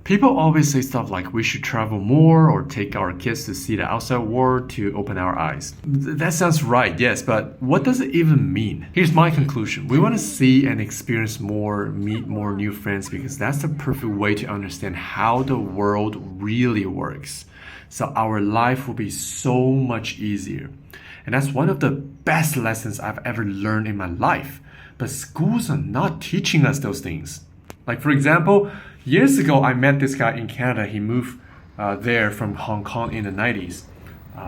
People always say stuff like we should travel more or take our kids to see the outside world to open our eyes. That sounds right, yes, but what does it even mean? Here's my conclusion. We want to see and experience more, meet more new friends because that's the perfect way to understand how the world really works. So our life will be so much easier. And that's one of the best lessons I've ever learned in my life. But schools are not teaching us those things. Like, for example, years ago, I met this guy in Canada. He moved there from Hong Kong in the 90s.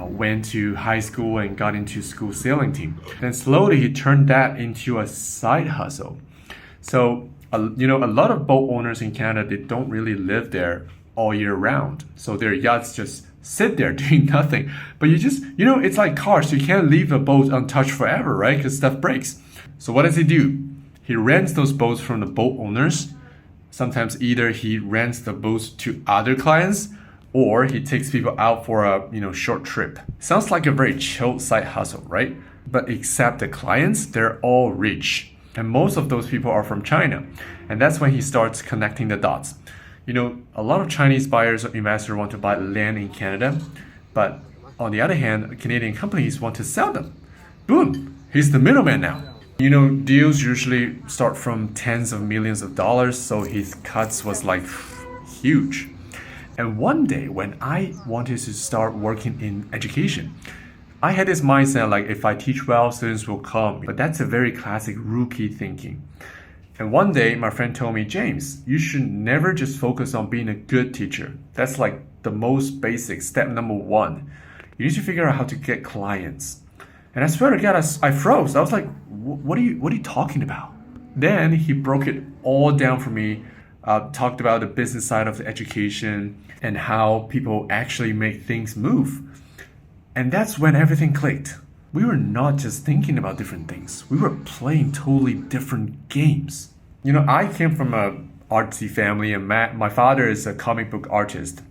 Went to high school and got into school sailing team. Then slowly he turned that into a side hustle. So, a lot of boat owners in Canada, they don't really live there all year round. So their yachts just sit there doing nothing. But it's like cars. You can't leave a boat untouched forever, right? Because stuff breaks. So what does he do? He rents those boats from the boat owners. Sometimes either he rents the boats to other clients or he takes people out for a short trip. Sounds like a very chill side hustle, right? But except the clients, they're all rich. And most of those people are from China. And that's when he starts connecting the dots. A lot of Chinese buyers or investors want to buy land in Canada. But on the other hand, Canadian companies want to sell them. Boom, he's the middleman now. Deals usually start from tens of millions of dollars, so his cuts was like huge. And one day when I wanted to start working in education, I had this mindset like if I teach well, students will come. But that's a very classic rookie thinking. And one day my friend told me, James, you should never just focus on being a good teacher. That's like the most basic step number one. You need to figure out how to get clients. And I swear to God, I froze. I was like, what are you talking about? Then he broke it all down for me, talked about the business side of the education and how people actually make things move. And that's when everything clicked. We were not just thinking about different things. We were playing totally different games. I came from an artsy family and my father is a comic book artist.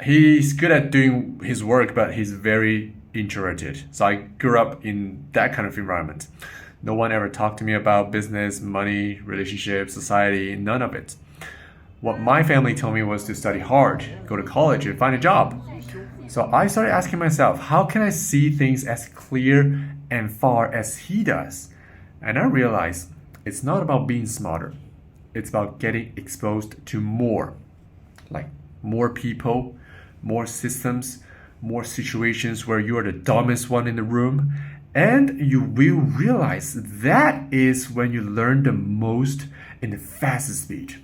He's good at doing his work, but he's very introverted. So I grew up in that kind of environment. No one ever talked to me about business, money, relationships, society, none of it. What my family told me was to study hard, go to college and find a job. So I started asking myself, how can I see things as clear and far as he does? And I realized it's not about being smarter. It's about getting exposed to more. Like more people, more systems, more situations where you are the dumbest one in the room. And you will realize that is when you learn the most in the fastest speed.